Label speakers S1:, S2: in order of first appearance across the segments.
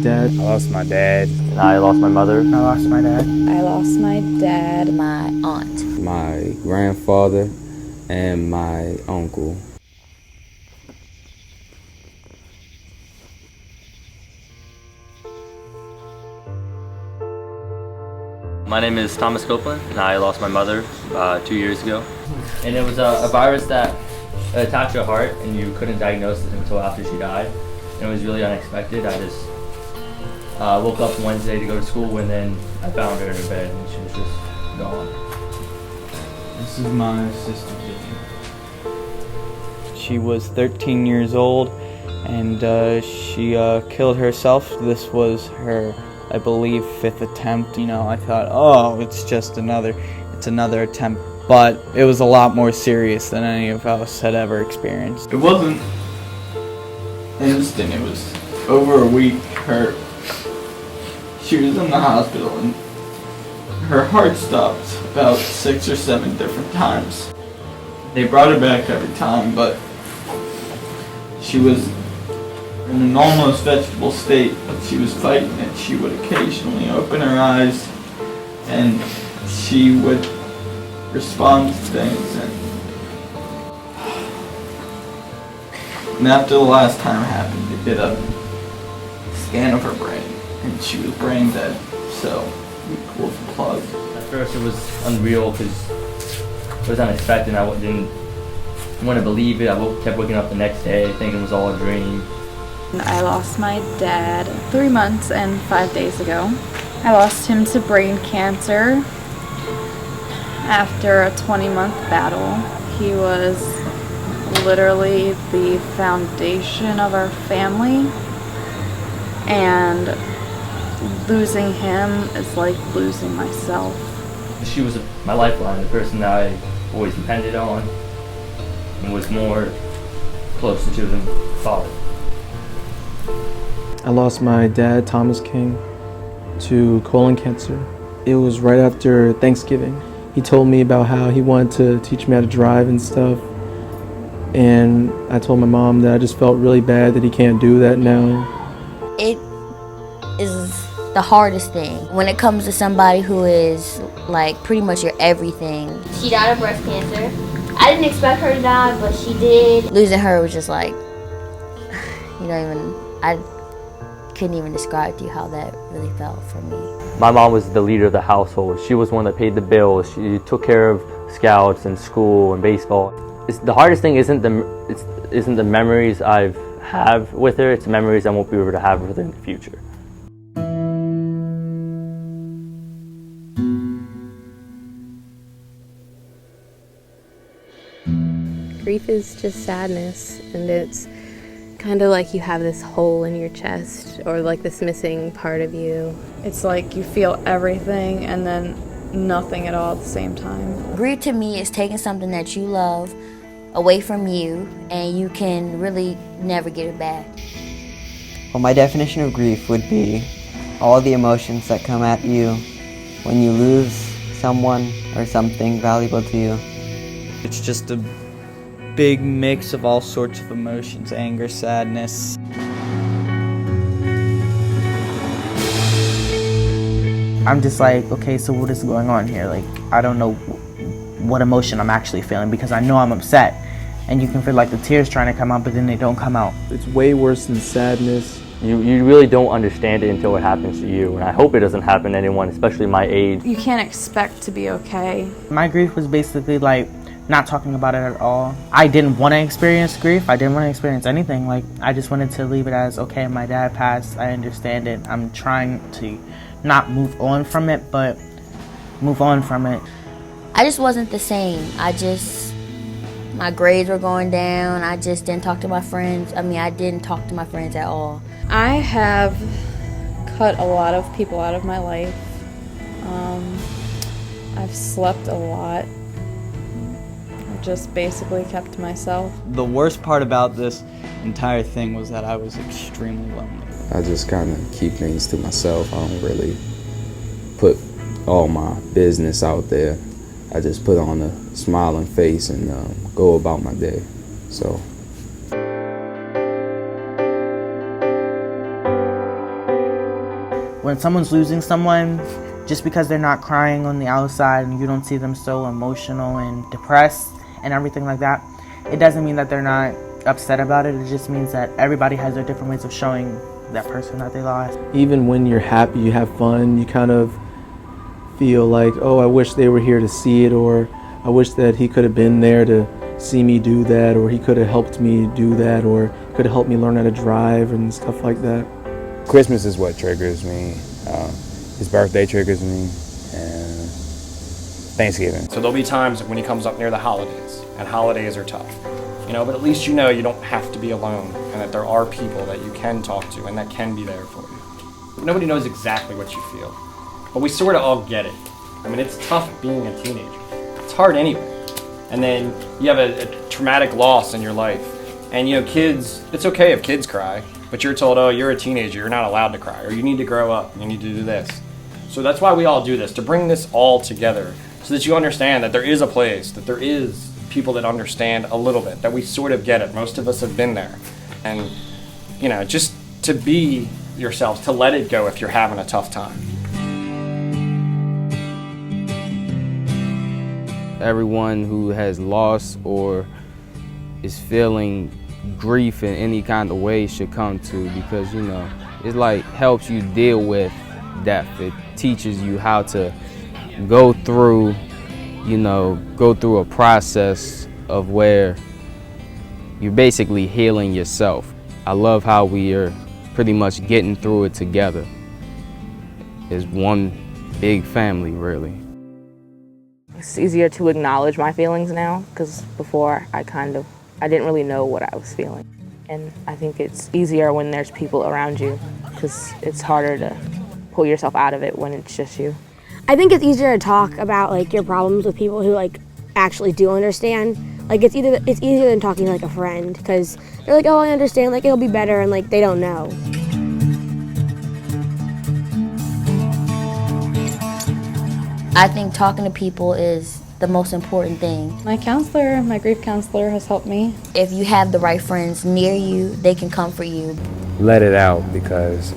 S1: dad.
S2: I lost my dad.
S3: And I lost my mother.
S4: I lost my dad.
S5: I lost my dad, my aunt,
S2: My grandfather and my uncle.
S3: My name is Thomas Copeland, and I lost my mother 2 years ago. And it was a virus that attacked her heart, and you couldn't diagnose it until after she died. And it was really unexpected. I just woke up Wednesday to go to school, and then I found her in her bed, and she was just gone.
S1: This is my sister, Vicky. She was 13 years old, and she killed herself. This was her, I believe, 5th attempt. You know, I thought, oh, it's another attempt. But it was a lot more serious than any of us had ever experienced. It wasn't instant. It was over a week. She was in the hospital, and her heart stopped about 6 or 7 different times. They brought her back every time, but she was in an almost vegetable state, but she was fighting it. She would occasionally open her eyes, and she would respond to things. And after the last time it happened, they did a scan of her brain, and she was brain dead, so we pulled the plug.
S3: At first it was unreal because it was unexpected. I didn't want to believe it. I kept waking up the next day thinking it was all a dream.
S5: I lost my dad 3 months and 5 days ago. I lost him to brain cancer after a 20-month battle. He was literally the foundation of our family, and losing him is like losing myself.
S3: She was my lifeline, the person that I always depended on and was more closer to than father.
S6: I lost my dad, Thomas King, to colon cancer. It was right after Thanksgiving. He told me about how he wanted to teach me how to drive and stuff. And I told my mom that I just felt really bad that he can't do that now.
S7: It is the hardest thing when it comes to somebody who is like pretty much your everything. She died of breast cancer. I didn't expect her to die, but she did. Losing her was just like, I couldn't even describe to you how that really felt for me.
S3: My mom was the leader of the household. She was one that paid the bills. She took care of scouts and school and baseball. The hardest thing isn't the memories I have with her. It's the memories I won't be able to have with her in the future.
S8: Grief is just sadness, and it's kind of like you have this hole in your chest or like this missing part of you.
S5: It's like you feel everything and then nothing at all at the same time.
S7: Grief to me is taking something that you love away from you, and you can really never get it back.
S4: Well, my definition of grief would be all the emotions that come at you when you lose someone or something valuable to you.
S1: It's just a big mix of all sorts of emotions: anger, sadness.
S4: I'm just like, okay, so what is going on here? Like, I don't know what emotion I'm actually feeling, because I know I'm upset. And you can feel like the tears trying to come out, but then they don't come out.
S6: It's way worse than sadness.
S3: You really don't understand it until it happens to you, and I hope it doesn't happen to anyone, especially my age.
S5: You can't expect to be okay.
S4: My grief was basically like not talking about it at all. I didn't want to experience grief. I didn't want to experience anything. Like, I just wanted to leave it as, okay, my dad passed. I understand it. I'm trying to not move on from it, but move on from it.
S7: I just wasn't the same. My grades were going down. I just didn't talk to my friends. I didn't talk to my friends at all.
S5: I have cut a lot of people out of my life. I've slept a lot. I just basically kept to myself.
S1: The worst part about this entire thing was that I was extremely lonely.
S2: I just kind of keep things to myself. I don't really put all my business out there. I just put on a smiling face and go about my day. So.
S4: when someone's losing someone, just because they're not crying on the outside and you don't see them so emotional and depressed and everything like that, it doesn't mean that they're not upset about it. It just means that everybody has their different ways of showing that person that they lost.
S6: Even when you're happy, you have fun, you kind of feel like, oh, I wish they were here to see it, or I wish that he could have been there to see me do that, or he could have helped me do that, or could have helped me learn how to drive and stuff like that.
S2: Christmas is what triggers me. His birthday triggers me, and Thanksgiving.
S9: So there'll be times when he comes up near the holidays, and holidays are tough. But at least you know you don't have to be alone, and that there are people that you can talk to and that can be there for you. Nobody knows exactly what you feel, but we sort of all get it. It's tough being a teenager. It's hard anyway. And then you have a traumatic loss in your life. And kids, it's okay if kids cry, but you're told, oh, you're a teenager, you're not allowed to cry, or you need to grow up, you need to do this. So that's why we all do this, to bring this all together, so that you understand that there is a place, that there is people that understand a little bit, that we sort of get it. Most of us have been there. And, just to be yourselves, to let it go if you're having a tough time.
S2: Everyone who has lost or is feeling grief in any kind of way should come to, because it's like helps you deal with death. It teaches you how to go through a process of where you're basically healing yourself. I love how we are pretty much getting through it together. It's one big family, really.
S10: It's easier to acknowledge my feelings now, because before I didn't really know what I was feeling. And I think it's easier when there's people around you, because it's harder to pull yourself out of it when it's just you.
S11: I think it's easier to talk about your problems with people who actually do understand. It's easier than talking to a friend, because they're like, oh, I understand, it'll be better, and they don't know.
S7: I think talking to people is the most important thing.
S5: My grief counselor has helped me.
S7: If you have the right friends near you, they can comfort you.
S2: Let it out, because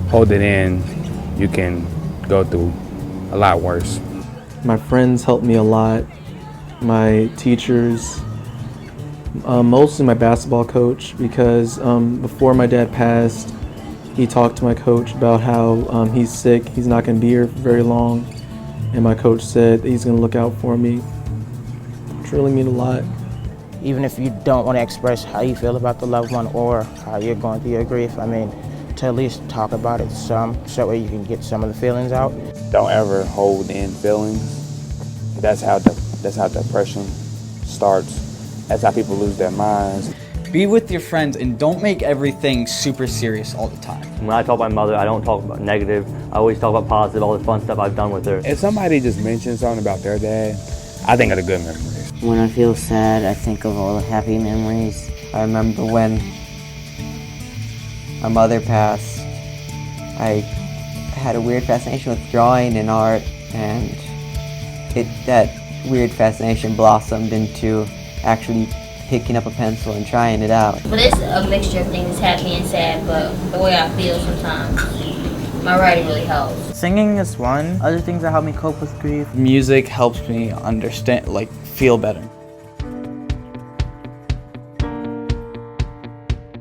S2: hold it in, you can go through a lot worse.
S6: My friends helped me a lot. My teachers, mostly my basketball coach, because before my dad passed, he talked to my coach about how he's sick, he's not going to be here for very long. And my coach said he's going to look out for me. It really means a lot.
S4: Even if you don't want to express how you feel about the loved one or how you're going through your grief, to at least talk about it so that way you can get some of the feelings out.
S2: Don't ever hold in feelings. That's how depression starts. That's how people lose their minds.
S1: Be with your friends and don't make everything super serious all the time.
S3: When I talk to my mother, I don't talk about negative. I always talk about positive, all the fun stuff I've done with her.
S2: If somebody just mentions something about their dad, I think of the good memories.
S12: When I feel sad, I think of all the happy memories. I remember when my mother passed, I had a weird fascination with drawing and art, and that weird fascination blossomed into actually picking up a pencil and trying it out.
S7: But it's a mixture of things, happy and sad, but the way I feel sometimes, my writing really helps.
S4: Singing is one. Other things that help me cope with grief.
S1: Music helps me understand, feel better.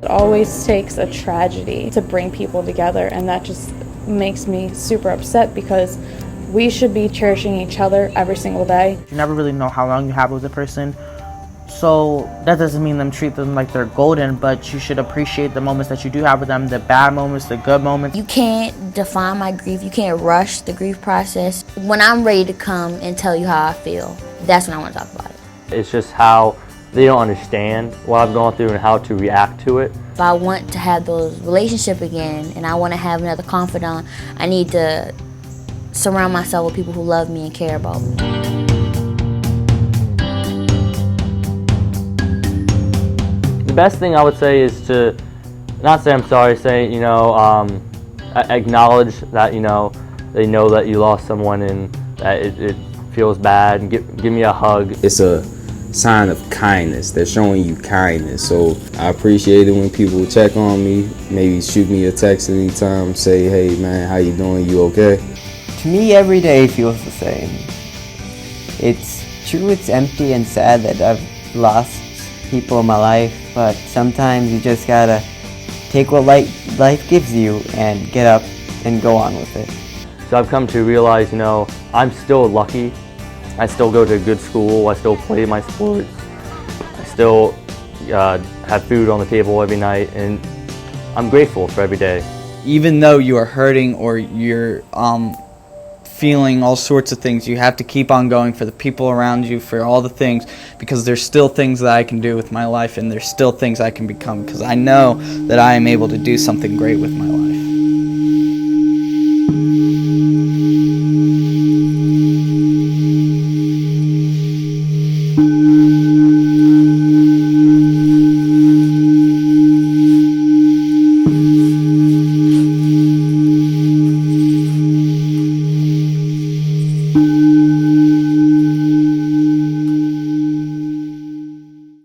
S5: It always takes a tragedy to bring people together, and that just makes me super upset, because we should be cherishing each other every single day.
S4: You never really know how long you have with a person, so that doesn't mean treat them like they're golden, but you should appreciate the moments that you do have with them, the bad moments, the good moments.
S7: You can't define my grief. You can't rush the grief process. When I'm ready to come and tell you how I feel, that's when I want to talk about it.
S3: It's just how they don't understand what I've gone through and how to react to it.
S7: If I want to have those relationships again and I want to have another confidant, I need to surround myself with people who love me and care about me.
S3: The best thing I would say is to not say I'm sorry, say, acknowledge that, they know that you lost someone and that it feels bad, and give me a hug.
S2: It's a sign of kindness. They're showing you kindness. So I appreciate it when people check on me, maybe shoot me a text anytime, say, hey man, how you doing, you okay?
S12: To me, every day feels the same. It's true, it's empty and sad that I've lost people in my life, but sometimes you just gotta take what life gives you and get up and go on with it.
S3: So I've come to realize, I'm still lucky. I still go to a good school, I still play my sports, I still have food on the table every night, and I'm grateful for every day.
S1: Even though you are hurting or you're feeling all sorts of things, you have to keep on going for the people around you, for all the things, because there's still things that I can do with my life, and there's still things I can become, because I know that I am able to do something great with my life.